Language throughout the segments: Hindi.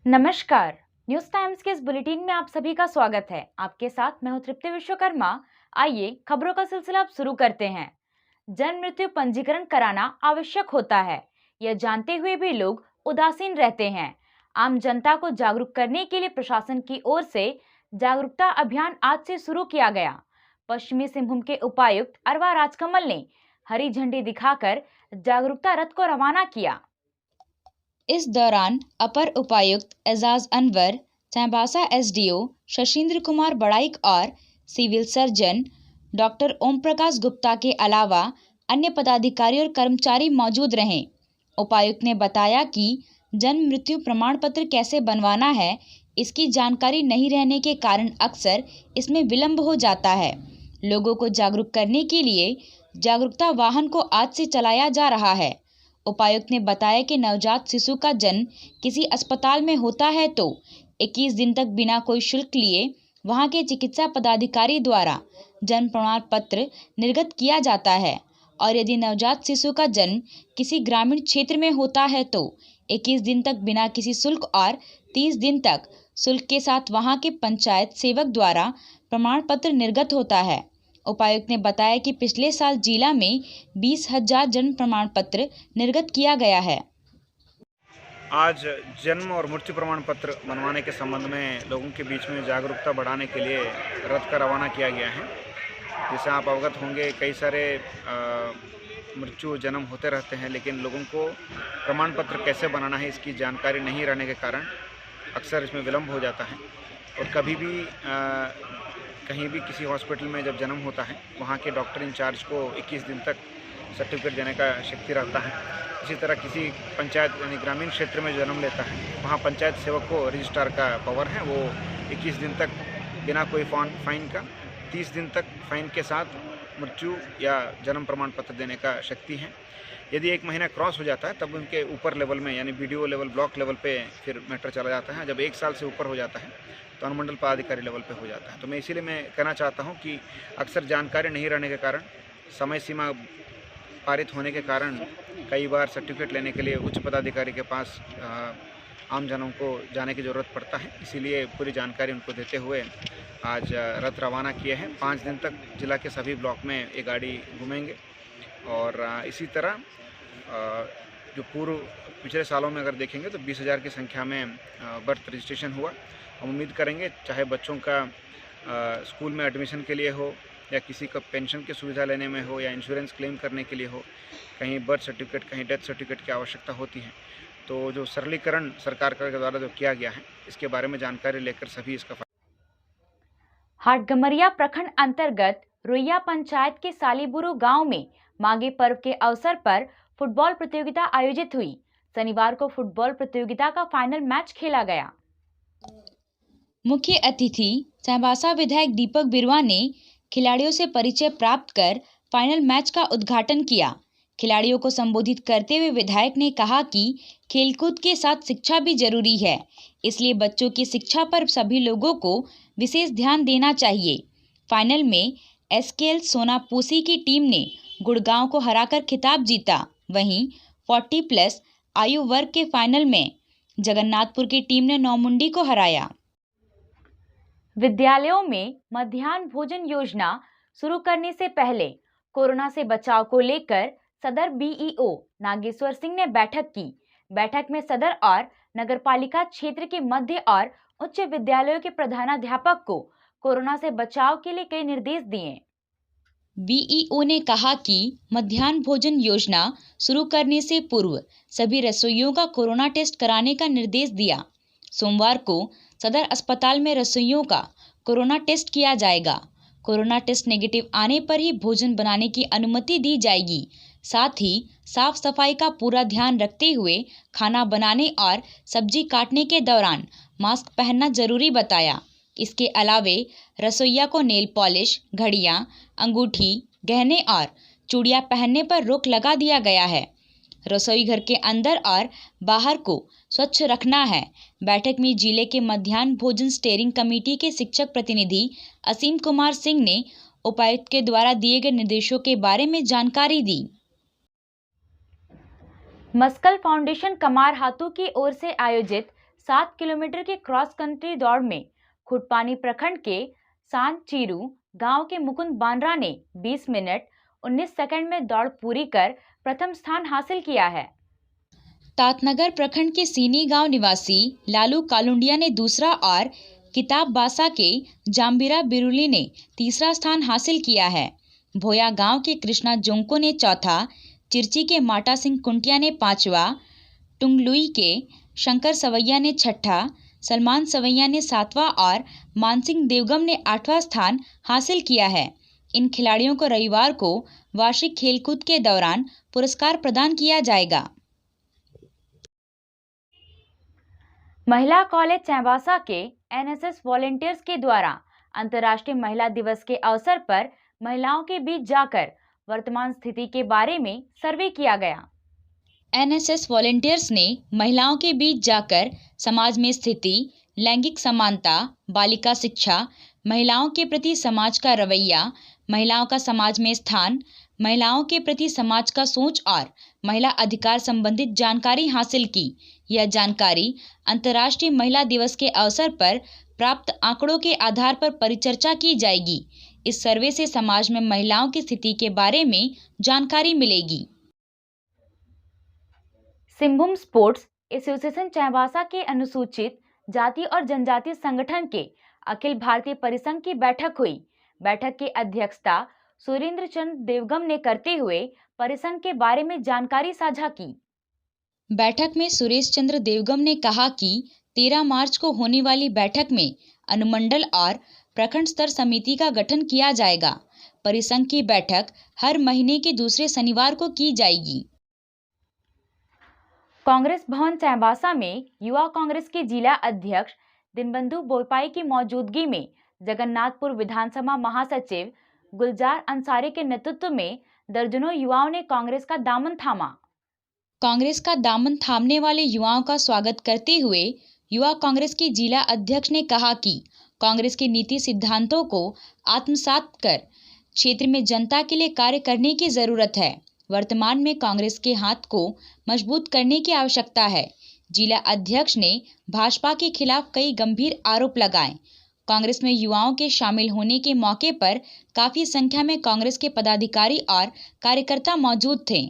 नमस्कार। न्यूज टाइम्स के इस बुलेटिन में आप सभी का स्वागत है। आपके साथ मैं हूं तृप्ति विश्वकर्मा। आइए खबरों का सिलसिला अब शुरू करते हैं। जन्म मृत्यु पंजीकरण कराना आवश्यक होता है, यह जानते हुए भी लोग उदासीन रहते हैं। आम जनता को जागरूक करने के लिए प्रशासन की ओर से जागरूकता अभियान आज से शुरू किया गया। पश्चिमी सिंहभूम के उपायुक्त अरवा राजकमल ने हरी झंडी दिखाकर जागरूकता रथ को रवाना किया। इस दौरान अपर उपायुक्त एजाज अनवर, चाईबासा एसडीओ शशीन्द्र कुमार बड़ाइक और civil surgeon doctor Om Prakash Gupta के अलावा अन्य पदाधिकारी और कर्मचारी मौजूद रहे। उपायुक्त ने बताया कि जन्म मृत्यु प्रमाण पत्र कैसे बनवाना है, इसकी जानकारी नहीं रहने के कारण अक्सर इसमें विलंब हो जाता है। लोगों को जागरूक करने के लिए जागरूकता वाहन को आज से चलाया जा रहा है। उपायुक्त ने बताया कि नवजात शिशु का जन्म किसी अस्पताल में होता है तो 21 दिन तक बिना कोई शुल्क लिए वहां के चिकित्सा पदाधिकारी द्वारा जन्म प्रमाण पत्र निर्गत किया जाता है और यदि नवजात शिशु का जन्म किसी ग्रामीण क्षेत्र में होता है तो 21 दिन तक बिना किसी शुल्क और 30 दिन तक शुल्क के साथ वहां के पंचायत सेवक द्वारा प्रमाण पत्र निर्गत होता है। उपायुक्त ने बताया कि पिछले साल जिला में 20,000 जन्म प्रमाण पत्र निर्गत किया गया है। आज जन्म और मृत्यु प्रमाण पत्र बनवाने के संबंध में लोगों के बीच में जागरूकता बढ़ाने के लिए रथ का रवाना किया गया है। जैसे आप अवगत होंगे, कई सारे मृत्यु जन्म होते रहते हैं, लेकिन लोगों को प्रमाण पत्र कैसे बनाना है इसकी जानकारी नहीं रहने के कारण अक्सर इसमें विलम्ब हो जाता है। और कभी भी कहीं भी किसी हॉस्पिटल में जब जन्म होता है, वहाँ के डॉक्टर इंचार्ज को 21 दिन तक सर्टिफिकेट देने का शक्ति रहता है। इसी तरह किसी पंचायत यानी ग्रामीण क्षेत्र में जन्म लेता है, वहाँ पंचायत सेवक को रजिस्ट्रार का पावर है, वो 21 दिन तक बिना कोई फाइन का 30 दिन तक फाइन के साथ मृत्यु या जन्म प्रमाण पत्र देने का शक्ति है। यदि 1 महीना क्रॉस हो जाता है तब उनके ऊपर लेवल में यानी बीडीओ लेवल, ब्लॉक लेवल पे फिर मैटर चला जाता है। जब 1 साल से ऊपर हो जाता है तो अनुमंडल पदाधिकारी लेवल पे हो जाता है। तो मैं इसीलिए मैं कहना चाहता हूं कि अक्सर जानकारी नहीं रहने के कारण, समय सीमा पारित होने के कारण कई बार सर्टिफिकेट लेने के लिए उच्च पदाधिकारी के पास आम जनों को जाने की ज़रूरत पड़ता है। इसीलिए पूरी जानकारी उनको देते हुए आज रथ रवाना किए हैं। 5 दिन तक जिला के सभी ब्लॉक में ये गाड़ी घूमेंगे और इसी तरह जो पूर्व पिछले सालों में अगर देखेंगे तो 20,000 की संख्या में बर्थ रजिस्ट्रेशन हुआ। हम उम्मीद करेंगे चाहे बच्चों का स्कूल में एडमिशन के लिए हो या किसी का पेंशन की सुविधा लेने में हो या इंश्योरेंस क्लेम करने के लिए हो, कहीं बर्थ सर्टिफिकेट, कहीं डेथ सर्टिफिकेट की आवश्यकता होती है। तो जो सरलीकरण सरकार के द्वारा जो किया गया है, इसके बारे में जानकारी लेकर सभी इसका हाटगमरिया प्रखंड अंतर्गत रोइया पंचायत के सालीबुरु गांव में माघी पर्व के अवसर पर फुटबॉल प्रतियोगिता आयोजित हुई। शनिवार को फुटबॉल प्रतियोगिता का फाइनल मैच खेला गया। मुख्य अतिथि चाईबासा विधायक दीपक बिरुआ ने खिलाड़ियों से परिचय प्राप्त कर फाइनल मैच का उद्घाटन किया। खिलाड़ियों को संबोधित करते हुए विधायक ने कहा कि खेलकूद के साथ शिक्षा भी जरूरी है, इसलिए बच्चों की शिक्षा पर सभी लोगों को विशेष ध्यान देना चाहिए। फाइनल में एसकेएल सोनापूसी की टीम ने गुड़गांव को हराकर खिताब जीता। वहीं 40+ आयु वर्ग के फाइनल में जगन्नाथपुर की टीम ने नौमुंडी को हराया। विद्यालयों में मध्याह्न भोजन योजना शुरू करने से पहले कोरोना से बचाव को लेकर सदर बीईओ नागेश्वर सिंह ने बैठक की। बैठक में सदर और नगरपालिका क्षेत्र के मध्य और उच्च विद्यालयों के प्रधानाध्यापक को कोरोना से बचाव के लिए कई निर्देश दिए। बीईओ ने कहा कि मध्याह्न भोजन योजना शुरू करने से पूर्व सभी रसोइयों का कोरोना टेस्ट कराने का निर्देश दिया। सोमवार को सदर अस्पताल में रसोइयों का कोरोना टेस्ट किया जाएगा। कोरोना टेस्ट नेगेटिव आने पर ही भोजन बनाने की अनुमति दी जाएगी। साथ ही साफ सफाई का पूरा ध्यान रखते हुए खाना बनाने और सब्जी काटने के दौरान मास्क पहनना जरूरी बताया। इसके अलावे रसोइया को नेल पॉलिश, घड़ियां, अंगूठी, गहने और चूड़ियां पहनने पर रोक लगा दिया गया है। रसोई घर के अंदर और बाहर को स्वच्छ रखना है। बैठक में जिले के मध्याह्न भोजन स्टीयरिंग कमेटी के शिक्षक प्रतिनिधि असीम कुमार सिंह ने उपायुक्त के द्वारा दिए गए निर्देशों के बारे में जानकारी दी। मस्कल फाउंडेशन कमार हाथू की ओर से आयोजित 7 किलोमीटर की क्रॉस कंट्री दौड़ में खुटपानी प्रखंड के सान चीरू गांव के मुकुंद बानरा ने 20 मिनट 19 सेकंड में दौड़ पूरी कर प्रथम स्थान हासिल किया है। तातनगर प्रखंड के सीनी गांव निवासी लालू कालुंडिया ने दूसरा और किताब बासा के जाम्बिरा बिरुली ने तीसरा स्थान हासिल किया है। भोया गांव के कृष्णा जोंको ने चौथा, चिरची के माटा सिंह कुंटिया ने पांचवा, टुंगलुई के शंकर सवैया ने छठा, सलमान सवैया ने सातवां और मानसिंह देवगम ने 8वां स्थान हासिल किया है। इन खिलाड़ियों को रविवार को वार्षिक खेलकूद के दौरान पुरस्कार प्रदान किया जाएगा। महिला कॉलेज चैबासा के एनएसएस वॉलंटियर्स के द्वारा अंतर्राष्ट्रीय महिला दिवस के अवसर पर महिलाओं के बीच जाकर वर्तमान स्थिति के बारे में सर्वे किया गया। एनएसएस वॉलंटियर्स ने महिलाओं के बीच जाकर समाज में स्थिति, लैंगिक समानता, बालिका शिक्षा, महिलाओं के प्रति समाज का रवैया, महिलाओं का समाज में स्थान, महिलाओं के प्रति समाज का सोच और महिला अधिकार संबंधित जानकारी हासिल की। यह जानकारी अंतर्राष्ट्रीय महिला दिवस के अवसर पर प्राप्त आंकड़ों के आधार पर परिचर्चा की जाएगी। इस सर्वे से समाज में महिलाओं की स्थिति के बारे में जानकारी मिलेगी। सिंहभूम स्पोर्ट्स एसोसिएशन चैबासा के अनुसूचित जाति और जनजाति संगठन के अखिल भारतीय परिसंघ की बैठक हुई। बैठक की अध्यक्षता सुरेंद्र चंद्र देवगम ने करते हुए परिसंघ के बारे में जानकारी साझा की। बैठक में सुरेश चंद्र देवगम ने कहा कि 13 मार्च को होने वाली बैठक में अनुमंडल और प्रखंड स्तर समिति का गठन किया जाएगा। परिसंघ की बैठक हर महीने के दूसरे शनिवार को की जाएगी। कांग्रेस भवन चैबासा में युवा कांग्रेस के जिला अध्यक्ष दिनबंधु बोपाई की मौजूदगी में जगन्नाथपुर विधानसभा महासचिव गुलजार अंसारी के नेतृत्व में दर्जनों युवाओं ने कांग्रेस का दामन थामा। कांग्रेस का दामन थामने वाले युवाओं का स्वागत करते हुए युवा कांग्रेस के जिला अध्यक्ष ने कहा कि कांग्रेस के नीति सिद्धांतों को आत्मसात कर क्षेत्र में जनता के लिए कार्य करने की जरूरत है। वर्तमान में कांग्रेस के हाथ को मजबूत करने की आवश्यकता है। जिला अध्यक्ष ने भाजपा के खिलाफ कई गंभीर आरोप लगाए। कांग्रेस में युवाओं के शामिल होने के मौके पर काफी संख्या में कांग्रेस के पदाधिकारी और कार्यकर्ता मौजूद थे।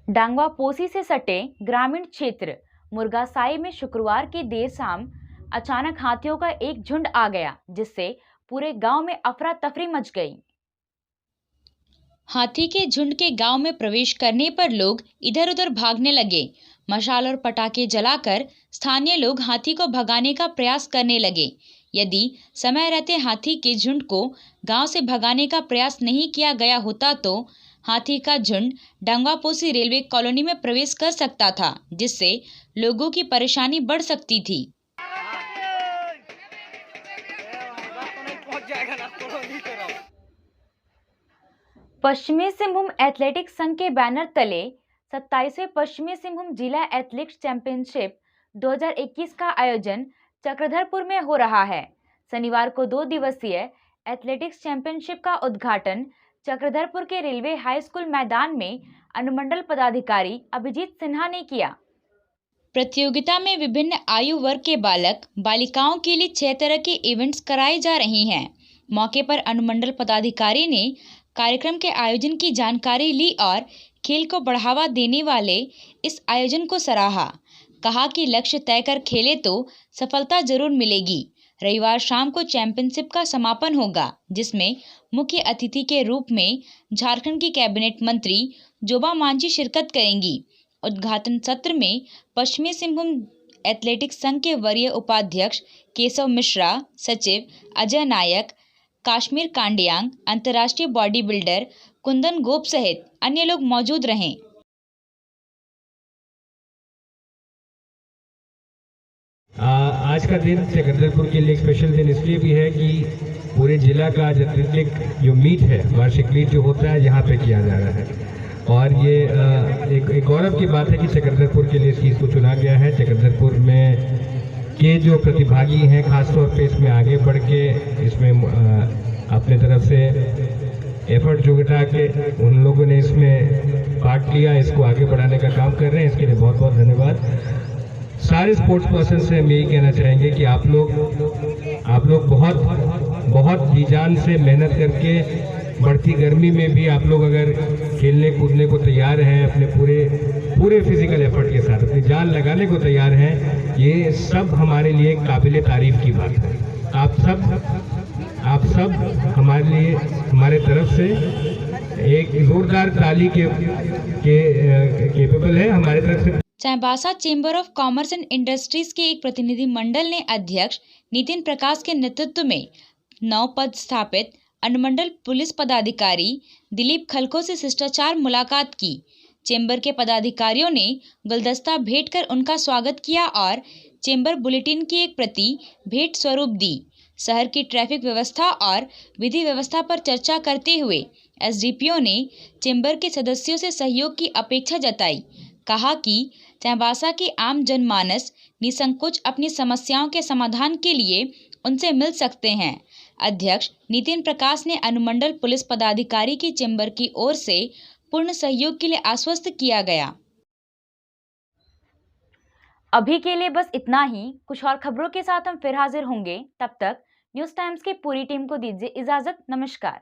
डांगवा पोसी से सटे ग्रामीण क्षेत्र मुर्गासाई में शुक्रवार की देर शाम अचानक हाथियों का एक झुंड आ गया, जिससे पूरे गांव में अफरा तफरी मच गई। हाथी के झुंड के गांव में प्रवेश करने पर लोग इधर उधर भागने लगे। मशाल और पटाखे जलाकर स्थानीय लोग हाथी को भगाने का प्रयास करने लगे। यदि समय रहते हाथी के झुंड को गांव से भगाने का प्रयास नहीं किया गया होता तो हाथी का झुंड डांगवापोसी रेलवे कॉलोनी में प्रवेश कर सकता था, जिससे लोगों की परेशानी बढ़ सकती थी। पश्चिमी सिंहभूम एथलेटिक्स संघ के बैनर तले 27वें पश्चिमी सिंहभूम जिला एथलेटिक्स चैंपियनशिप 2021 का आयोजन चक्रधरपुर में हो रहा है। शनिवार को 2 दिवसीय एथलेटिक्स चैंपियनशिप का उद्घाटन चक्रधरपुर के रेलवे हाई स्कूल मैदान में अनुमंडल पदाधिकारी अभिजीत सिन्हा ने किया। प्रतियोगिता में विभिन्न आयु वर्ग के बालक बालिकाओं के लिए 6 तरह के इवेंट्स कराए जा रहे हैं। मौके पर अनुमंडल पदाधिकारी ने कार्यक्रम के आयोजन की जानकारी ली और खेल को बढ़ावा देने वाले इस आयोजन को सराहा। कहा कि लक्ष्य तय कर खेले तो सफलता जरूर मिलेगी। रविवार शाम को चैंपियनशिप का समापन होगा, जिसमें मुख्य अतिथि के रूप में झारखंड की कैबिनेट मंत्री जोबा मांझी शिरकत करेंगी। उद्घाटन सत्र में पश्चिमी सिंहभूम एथलेटिक्स संघ के वरीय उपाध्यक्ष केशव मिश्रा, सचिव अजय नायक, काश्मीर कांडियांग, अंतर्राष्ट्रीय बॉडी बिल्डर कुंदन गोप सहित अन्य लोग मौजूद रहे। आज का दिन चक्रधरपुर के लिए एक स्पेशल दिन इसलिए भी है कि पूरे जिला का एथलेटिक जो मीट है, वार्षिक मीट जो होता है, यहाँ पे किया जा रहा है। और ये एक गौरव की बात है कि चक्रधरपुर के लिए इस चीज़ को चुना गया है। चक्रधरपुर में के जो प्रतिभागी हैं, खासतौर पे इसमें आगे बढ़ के इसमें अपने तरफ से एफर्ट जुटा के उन लोगों ने इसमें पार्ट लिया, इसको आगे बढ़ाने का काम कर रहे हैं। इसके लिए बहुत बहुत धन्यवाद। सारे स्पोर्ट्स पर्सन से हम यही कहना चाहेंगे कि आप लोग बहुत जी जान से मेहनत करके बढ़ती गर्मी में भी आप लोग अगर खेलने कूदने को तैयार हैं, अपने पूरे फिजिकल एफर्ट के साथ अपनी जान लगाने को तैयार हैं, ये सब हमारे लिए काबिल तारीफ की बात है। आप सब हमारे लिए, हमारे तरफ से एक जोरदार ताली के केपेबल है हमारे तरफ से। Chaibasa chamber of commerce and industries के एक प्रतिनिधि मंडल ने अध्यक्ष नितिन प्रकाश के नेतृत्व में नव पद स्थापित अनुमंडल पुलिस पदाधिकारी दिलीप खलखो से शिष्टाचार मुलाकात की। चेंबर के पदाधिकारियों ने गुलदस्ता भेंट कर उनका स्वागत किया और चेंबर बुलेटिन की एक प्रति भेंट स्वरूप दी। शहर की ट्रैफिक व्यवस्था और विधि व्यवस्था पर चर्चा करते हुए एसडीपीओ ने चेंबर के सदस्यों से सहयोग की अपेक्षा जताई। कहा कि चाईबासा के आम जनमानस निसंकोच अपनी समस्याओं के समाधान के लिए उनसे मिल सकते हैं। अध्यक्ष नितिन प्रकाश ने अनुमंडल पुलिस पदाधिकारी की चेंबर की ओर से पूर्ण सहयोग के लिए आश्वस्त किया गया। अभी के लिए बस इतना ही। कुछ और खबरों के साथ हम फिर हाजिर होंगे। तब तक न्यूज़ टाइम्स की पूरी टीम को दीजिए इजाजत। नमस्कार।